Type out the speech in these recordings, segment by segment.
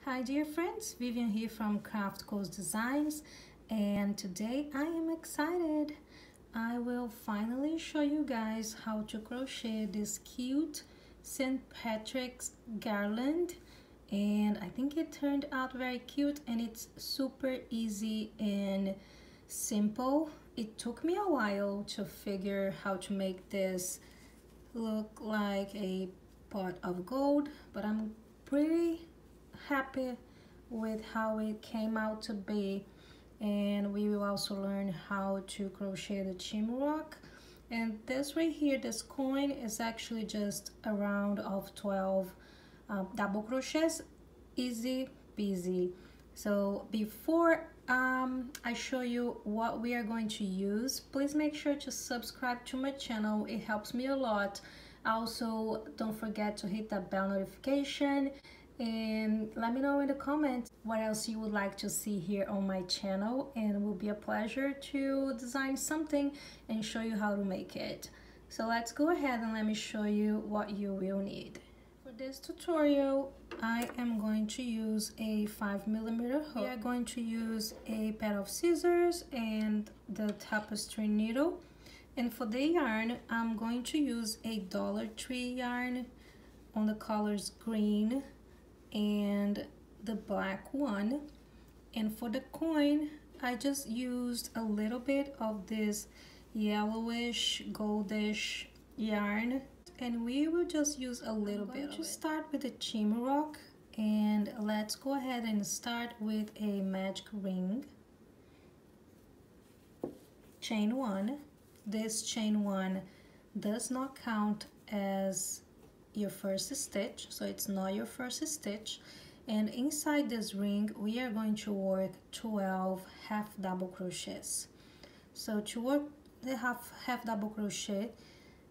Hi dear friends, Vivian here from Craft Coast Designs, and today I am excited. I will finally show you guys how to crochet this cute St. Patrick's garland, and I think it turned out very cute and it's super easy and simple. It took me a while to figure how to make this look like a pot of gold, but I'm pretty happy with how it came out to be. And we will also learn how to crochet the Shamrock. And this right here, this coin, is actually just a round of 12 double crochets, easy peasy. So before I show you what we are going to use, please make sure to subscribe to my channel. It helps me a lot. Also, don't forget to hit that bell notification and let me know in the comments what else you would like to see here on my channel, and it will be a pleasure to design something and show you how to make it. So let's go ahead and let me show you what you will need. For this tutorial, I am going to use a 5mm hook. We are going to use a pair of scissors and the tapestry needle. And for the yarn, I'm going to use a Dollar Tree yarn on the colors green and the black one. And for the coin, I just used a little bit of this yellowish goldish yarn, and we will just use a little bit of it. I'm going to start with the Shamrock, and let's go ahead and start with a magic ring. Chain one. This chain one does not count as your first stitch, so it's not your first stitch. And inside this ring we are going to work 12 half double crochets. So to work the half double crochet,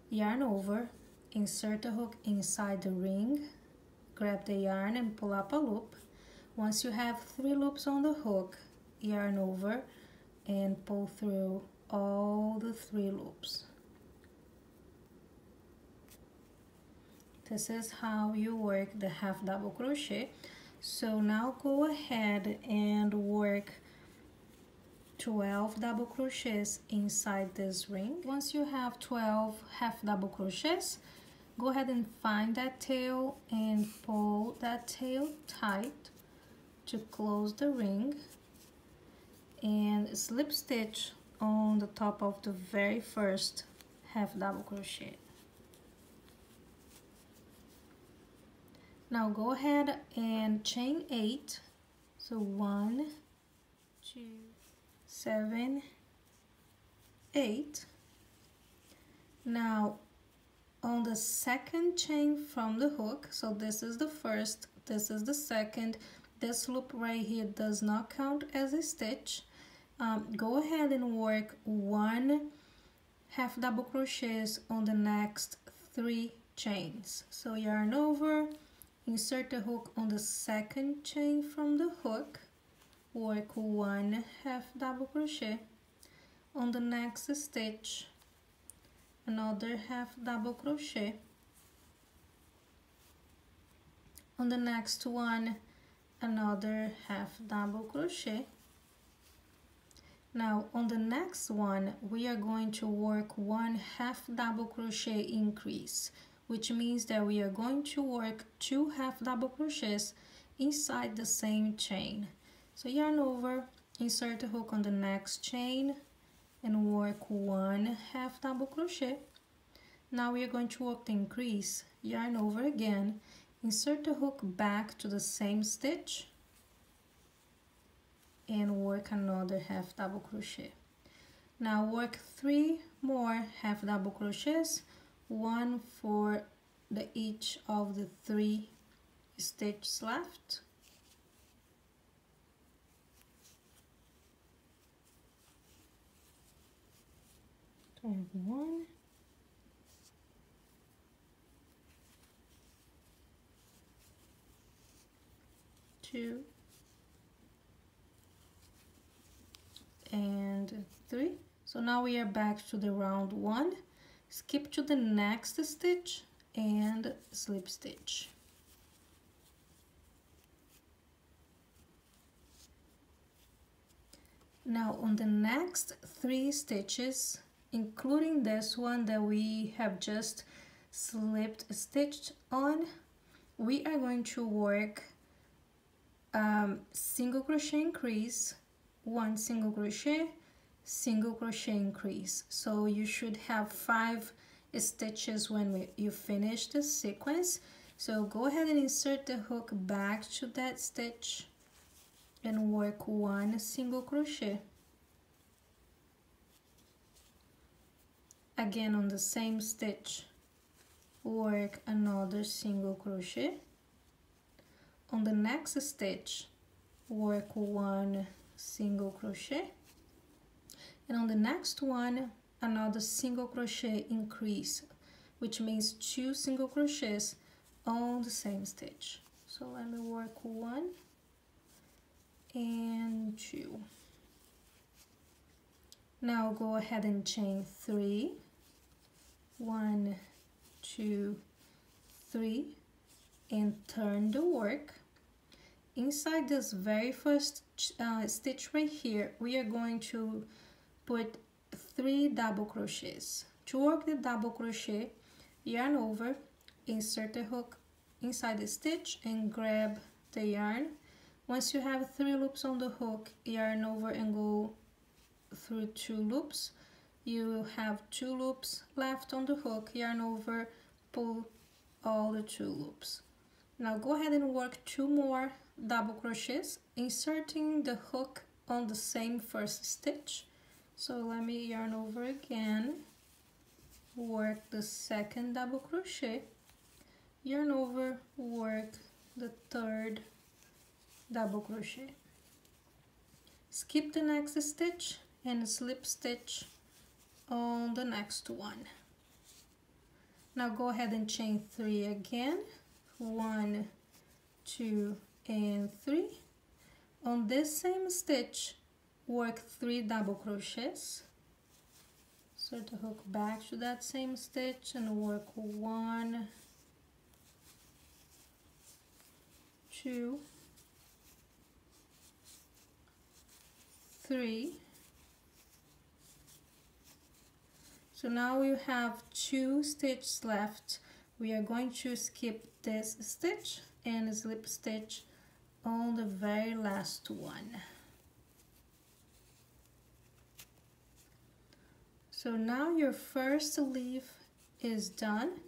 yarn over, insert a hook inside the ring, grab the yarn and pull up a loop. Once you have 3 loops on the hook, yarn over and pull through all the 3 loops. This is how you work the half double crochet. So now go ahead and work 12 double crochets inside this ring. Once you have 12 half double crochets, go ahead and find that tail and pull that tail tight to close the ring, and slip stitch on the top of the very first half double crochet. Now go ahead and chain 8. So 1, 2, 7, 8. Now on the second chain from the hook, so this is the first, this is the second, this loop right here does not count as a stitch. Go ahead and work 1 half double crochets on the next 3 chains. So yarn over, insert the hook on the second chain from the hook, work 1 half double crochet. On the next stitch, another half double crochet. On the next one, another half double crochet. Now on the next one, we are going to work 1 half double crochet increase, which means that we are going to work 2 half double crochets inside the same chain. So yarn over, insert the hook on the next chain and work 1 half double crochet. Now we are going to work the increase, yarn over again, insert the hook back to the same stitch and work another half double crochet. Now work 3 more half double crochets, 1 for each of the 3 stitches left. So I have 1, 2, and 3. So now we are back to the round 1. Skip to the next stitch and slip stitch. Now on the next 3 stitches, including this one that we have just slipped stitched on, we are going to work single crochet increase, 1 single crochet increase. So you should have 5 stitches when you finish the sequence. So go ahead and insert the hook back to that stitch and work 1 single crochet. Again on the same stitch, work another single crochet. On the next stitch, work 1 single crochet, and on the next one, another single crochet increase, which means 2 single crochets on the same stitch. So let me work 1 and 2. Now go ahead and chain 3, 1, 2, 3, and turn the work. Inside this very first stitch right here, we are going to put 3 double crochets. To work the double crochet, yarn over, insert the hook inside the stitch and grab the yarn. Once you have 3 loops on the hook, yarn over and go through 2 loops. You have 2 loops left on the hook, yarn over, pull all the 2 loops. Now go ahead and work 2 more double crochets, inserting the hook on the same first stitch. So let me yarn over again, work the second double crochet, yarn over, work the third double crochet, skip the next stitch and slip stitch on the next one. Now go ahead and chain 3 again, 1, 2, and 3. On this same stitch, work 3 double crochets, insert the hook back to that same stitch and work 1, 2, 3. So now you have 2 stitches left. We are going to skip this stitch and slip stitch on the very last one. So now your first leaf is done.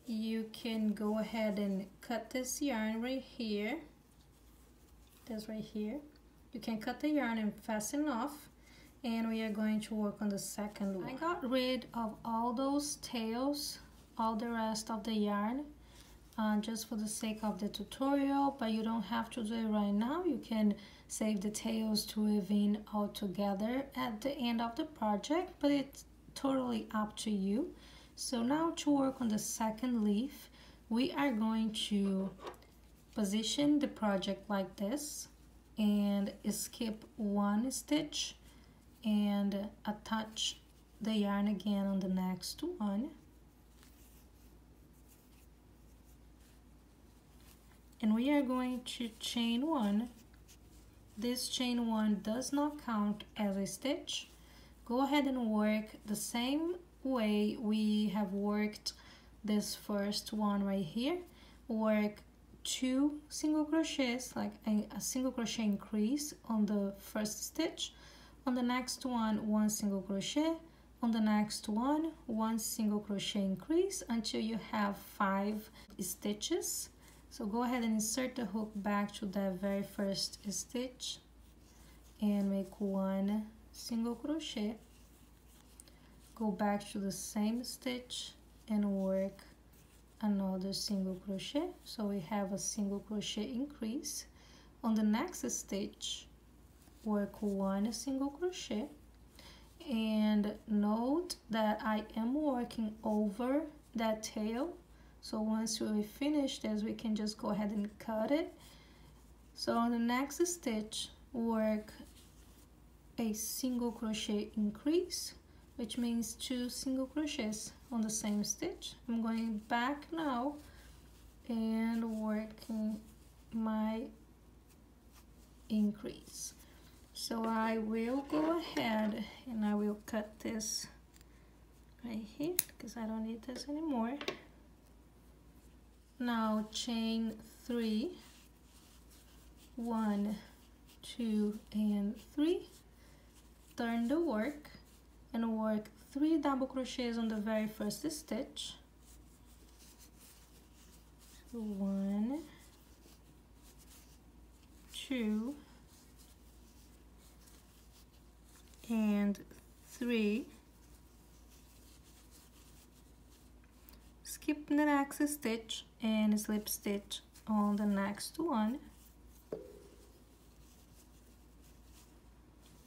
You can go ahead and cut this yarn right here. This right here. You can cut the yarn and fasten off, and we are going to work on the second one. I got rid of all those tails, all the rest of the yarn, just for the sake of the tutorial, but you don't have to do it right now. You can save the tails to weave in all together at the end of the project, but it's totally up to you. So now to work on the second leaf, we are going to position the project like this and skip 1 stitch and attach the yarn again on the next one. And we are going to chain 1. This chain 1 does not count as a stitch. Go ahead and work the same way we have worked this first one right here. Work 2 single crochets, like a single crochet increase on the first stitch. On the next one, 1 single crochet. On the next one, 1 single crochet increase until you have 5 stitches. So go ahead and insert the hook back to that very first stitch and make 1 single crochet. Go back to the same stitch and work another single crochet. So we have a single crochet increase. On the next stitch, work 1 single crochet, and note that I am working over that tail. So once we finish this, we can just go ahead and cut it. So on the next stitch, work a single crochet increase, which means 2 single crochets on the same stitch. I'm going back now and working my increase. So I will go ahead and I will cut this right here because I don't need this anymore. Now chain 3, 1, 2 and 3, turn the work and work 3 double crochets on the very first stitch. So 1, 2 and 3. Skip the next stitch and slip stitch on the next one.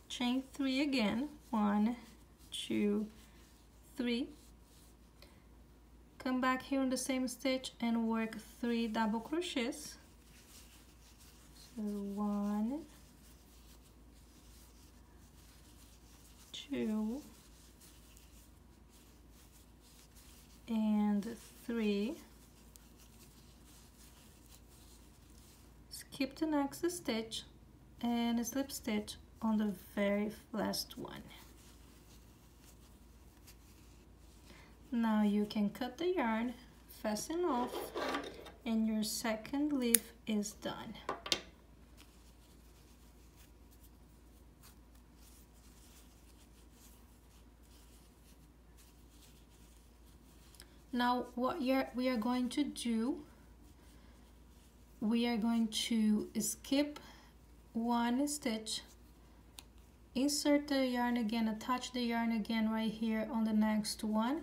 Chain 3 again, 1, 2, 3. Come back here on the same stitch and work 3 double crochets. So 1, 2 and 3. Skip the next stitch and slip stitch on the very last one. Now you can cut the yarn, fasten off, and your second leaf is done. Now what we are going to do, we are going to skip one stitch, insert the yarn again, attach the yarn again right here on the next one,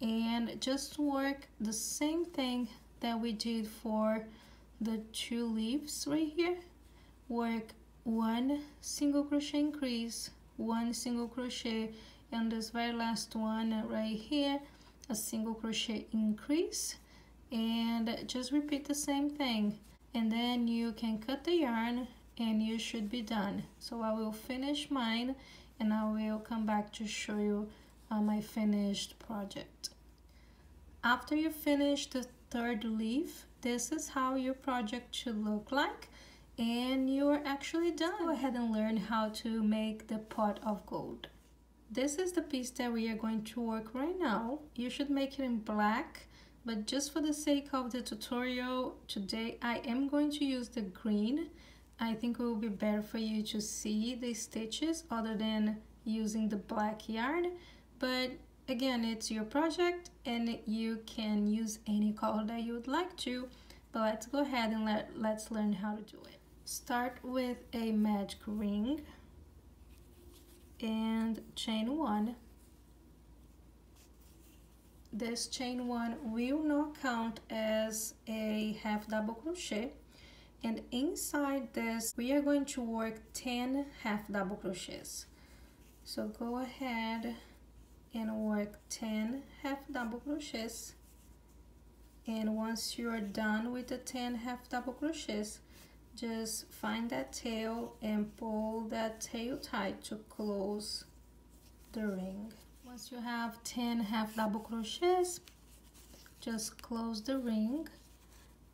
and just work the same thing that we did for the 2 leaves right here. Work 1 single crochet increase, 1 single crochet, and this very last one right here, a single crochet increase, and just repeat the same thing, and then you can cut the yarn and you should be done. So I will finish mine and I will come back to show you my finished project. After you finish the 3rd leaf, this is how your project should look like, and you are actually done. Go ahead and learn how to make the pot of gold. This is the piece that we are going to work right now. You should make it in black, but just for the sake of the tutorial today, I am going to use the green. I think it will be better for you to see the stitches other than using the black yarn, but again, it's your project and you can use any color that you would like to, but let's go ahead and let's learn how to do it. Start with a magic ring and chain 1. This chain 1 will not count as a half double crochet, and inside this we are going to work 10 half double crochets. So go ahead and work 10 half double crochets, and once you are done with the 10 half double crochets, just find that tail and pull that tail tight to close the ring. Once you have 10 half double crochets, just close the ring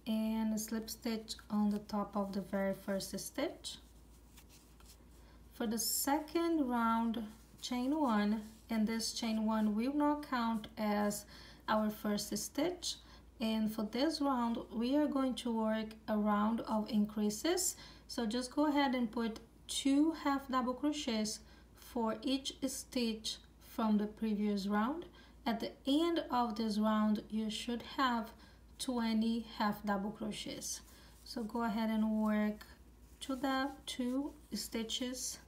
and slip stitch on the top of the very first stitch. For the second round, chain 1, and this chain 1 will not count as our first stitch, and for this round we are going to work a round of increases. So just go ahead and put 2 half double crochets for each stitch from the previous round. At the end of this round you should have 20 half double crochets. So go ahead and work 2 stitches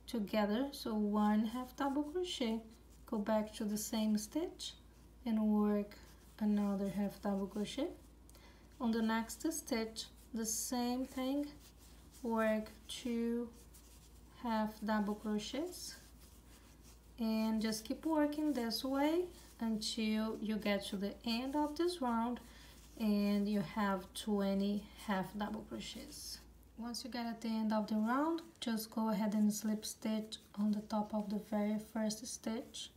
together, so 1 half double crochet, go back to the same stitch and work another half double crochet. On the next stitch, the same thing, work 2 half double crochets, and just keep working this way until you get to the end of this round and you have 20 half double crochets. Once you get at the end of the round, just go ahead and slip stitch on the top of the very first stitch.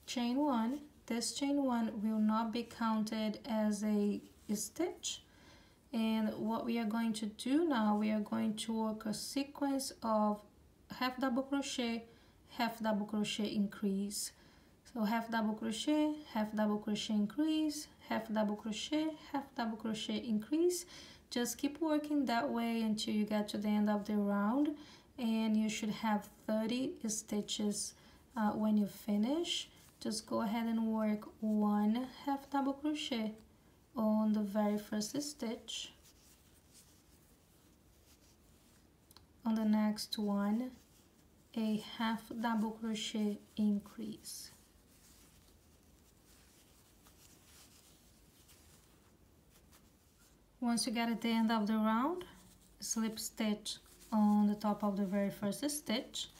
Chain 1. This chain 1 will not be counted as a stitch, And what we are going to do now, we are going to work a sequence of half double crochet, half double crochet, increase. So half double crochet, half double crochet, increase, half double crochet, half double crochet, increase. Just keep working that way until you get to the end of the round, and you should have 30 stitches when you finish. Just go ahead and work one half double crochet on the very first stitch. On the next one, a half double crochet, increase. Once you get at the end of the round, slip stitch on the top of the very first stitch.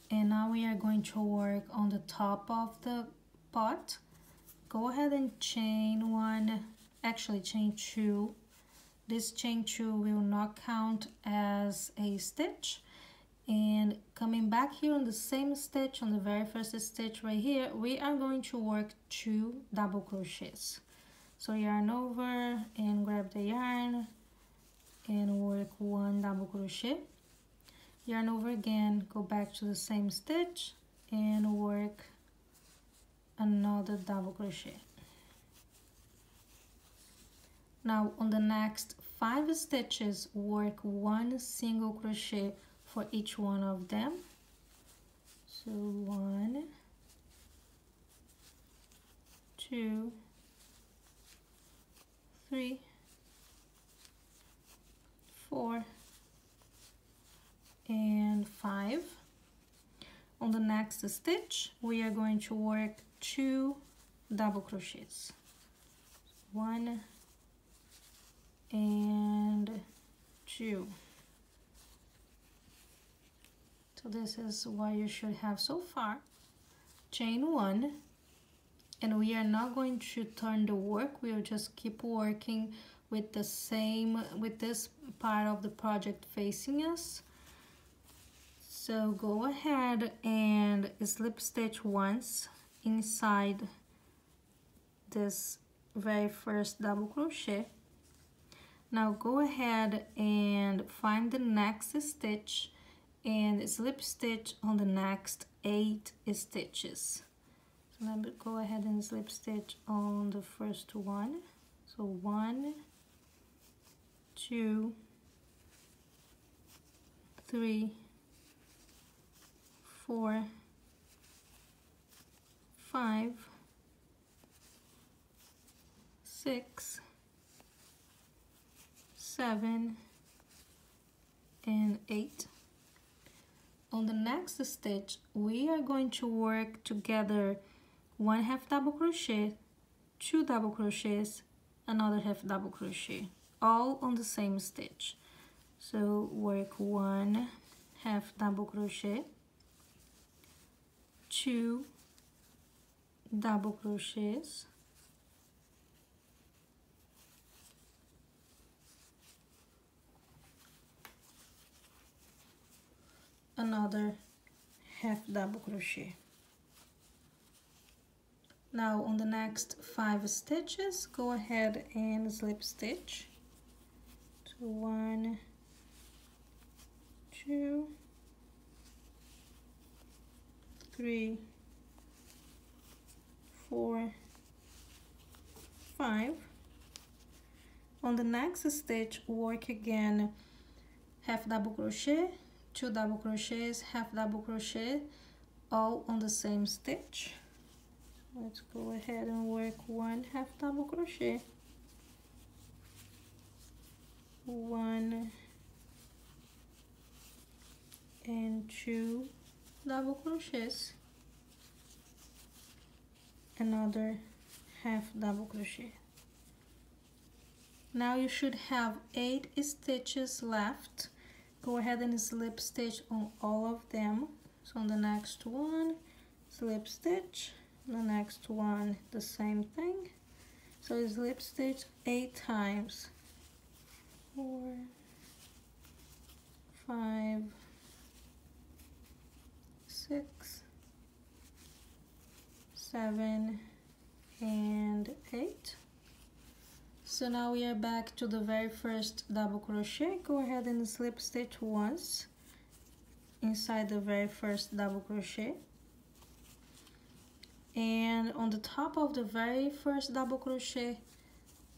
And now we are going to work on the top of the pot. Go ahead and chain one, actually chain two. This chain two will not count as a stitch. And coming back here on the same stitch, on the very first stitch right here, we are going to work 2 double crochets. So yarn over and grab the yarn and work 1 double crochet. Yarn over again, go back to the same stitch and work another double crochet. Now on the next 5 stitches, work 1 single crochet for each one of them. So 1, 2, 3, 4, and 5. On the next stitch, we are going to work 2 double crochets. 1 and 2. So this is what you should have so far. Chain 1. And we are not going to turn the work, we'll just keep working with the same, with this part of the project facing us. So go ahead and slip stitch once inside this very first double crochet. Now go ahead and find the next stitch and slip stitch on the next 8 stitches. Let me go ahead and slip stitch on the first one. So 1, 2, 3, 4, 5, 6, 7, and 8. On the next stitch, we are going to work together 1 half double crochet, 2 double crochets, another half double crochet, all on the same stitch. So work 1 half double crochet, 2 double crochets, another half double crochet. Now on the next 5 stitches, go ahead and slip stitch. So 1, 2, 3, 4, 5. On the next stitch, work again half double crochet, 2 double crochets, half double crochet, all on the same stitch. Let's go ahead and work 1 half double crochet, 1 and 2 double crochets, another half double crochet. Now you should have 8 stitches left. Go ahead and slip stitch on all of them. So on the next one, slip stitch, the next one the same thing. So slip stitch 8 times. 4, 5, 6, 7, and 8. So now we are back to the very first double crochet. Go ahead and slip stitch once inside the very first double crochet, and on the top of the very first double crochet,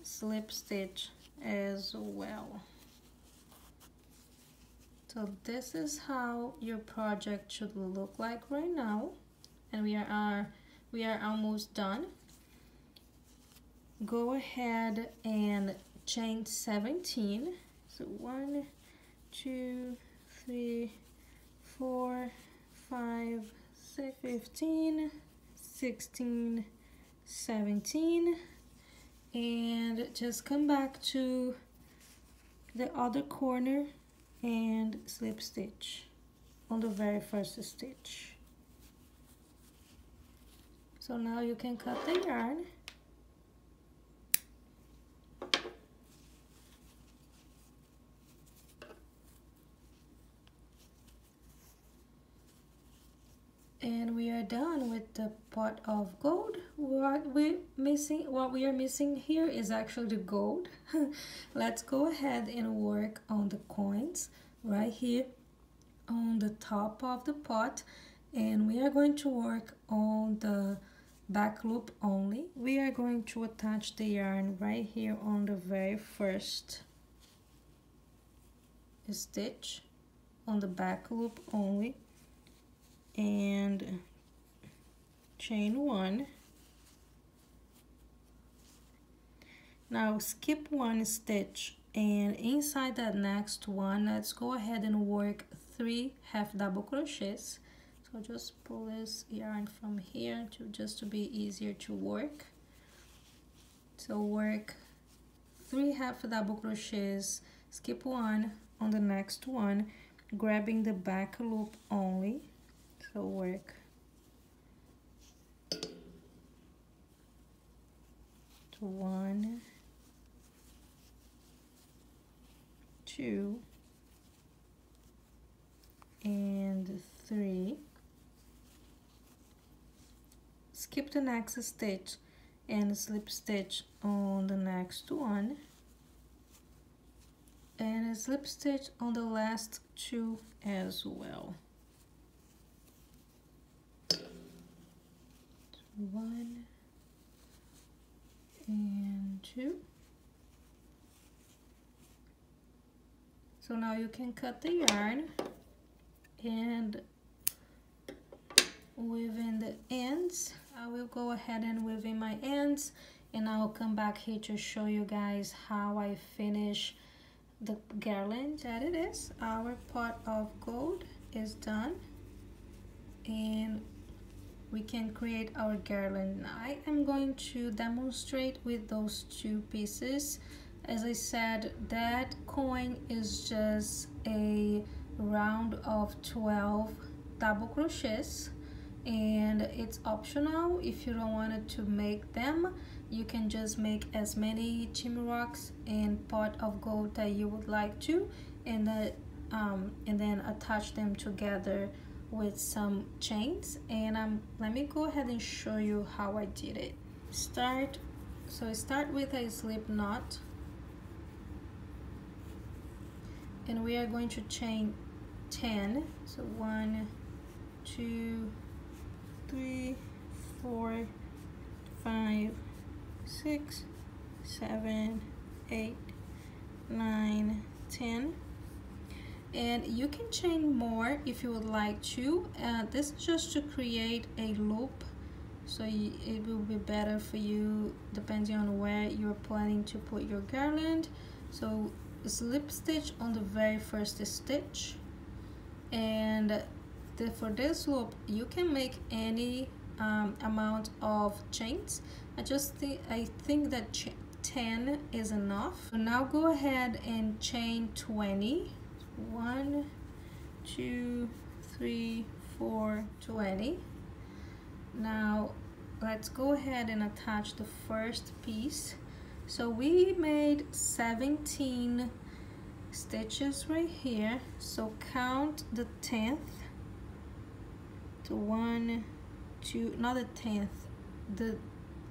slip stitch as well. So this is how your project should look like right now, and we are almost done. Go ahead and chain 17. So 1, 2, 3, 4, 5, 6, 15, 16, 17, and just come back to the other corner and slip stitch on the very first stitch. So now you can cut the yarn. And we are done with the pot of gold. What we are missing here is actually the gold. Let's go ahead and work on the coins right here on the top of the pot, and we are going to work on the back loop only. We are going to attach the yarn right here on the very first stitch on the back loop only, and chain 1. Now skip 1 stitch, and inside that next one, let's go ahead and work 3 half double crochets. So just pull this yarn from here to be easier to work. So work 3 half double crochets, skip 1 on the next one, grabbing the back loop only. So work 1, 2, and 3. Skip the next stitch and slip stitch on the next one, and slip stitch on the last 2 as well. 1 and 2. So now you can cut the yarn and weave in the ends. I will go ahead and weave in my ends, and I'll come back here to show you guys how I finish the garland. That it is, our pot of gold is done, and we can create our garland. I am going to demonstrate with those 2 pieces. As I said, that coin is just a round of 12 double crochets, and it's optional. If you don't want to make them, you can just make as many Shamrocks and pot of gold that you would like to, and then attach them together with some chains. And let me go ahead and show you how I did it. Start with a slip knot, and we are going to chain 10. So 1, 2, 3, 4, 5, 6, 7, 8, 9, 10. And you can chain more if you would like to. This is just to create a loop, so it will be better for you depending on where you're planning to put your garland. So slip stitch on the very first stitch, and for this loop you can make any amount of chains. I think that 10 is enough. So now go ahead and chain 20. 1, 2, 3, 4, 20. Now let's go ahead and attach the first piece. So we made 17 stitches right here, so count the 10th to 1, 2, not the 10th, the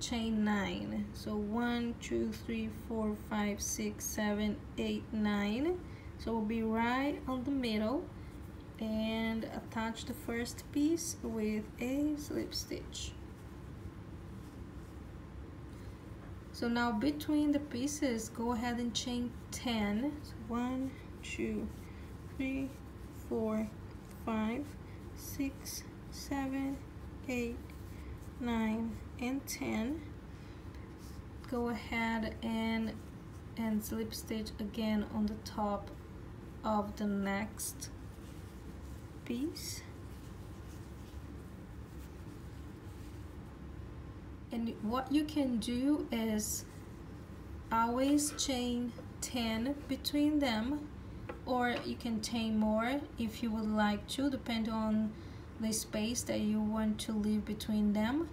chain 9. So 1 2 3 4 5 6 7 8 9. So we'll be right on the middle and attach the first piece with a slip stitch. So now between the pieces, go ahead and chain 10. So 1 2 3 4 5 6 7 8 9 and 10. Go ahead and slip stitch again on the top of the next piece. And what you can do is always chain 10 between them, or you can chain more if you would like to, depending on the space that you want to leave between them.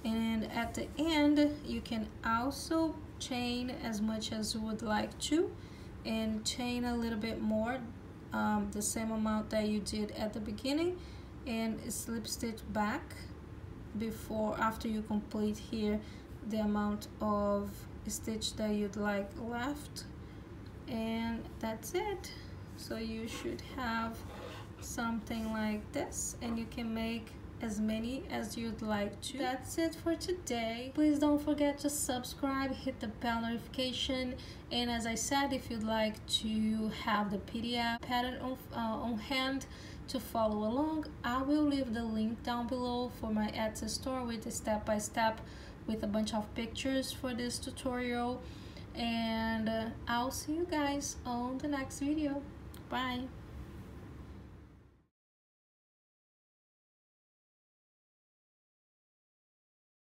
And at the end you can also chain as much as you would like to, and chain a little bit more, the same amount that you did at the beginning, and slip stitch back after you complete here the amount of stitch that you'd like left. And that's it. So you should have something like this, and you can make as many as you'd like to. That's it for today. Please don't forget to subscribe, hit the bell notification, and as I said, if you'd like to have the PDF pattern on hand to follow along, I will leave the link down below for my Etsy store with the step-by-step with a bunch of pictures for this tutorial. And I'll see you guys on the next video. Bye.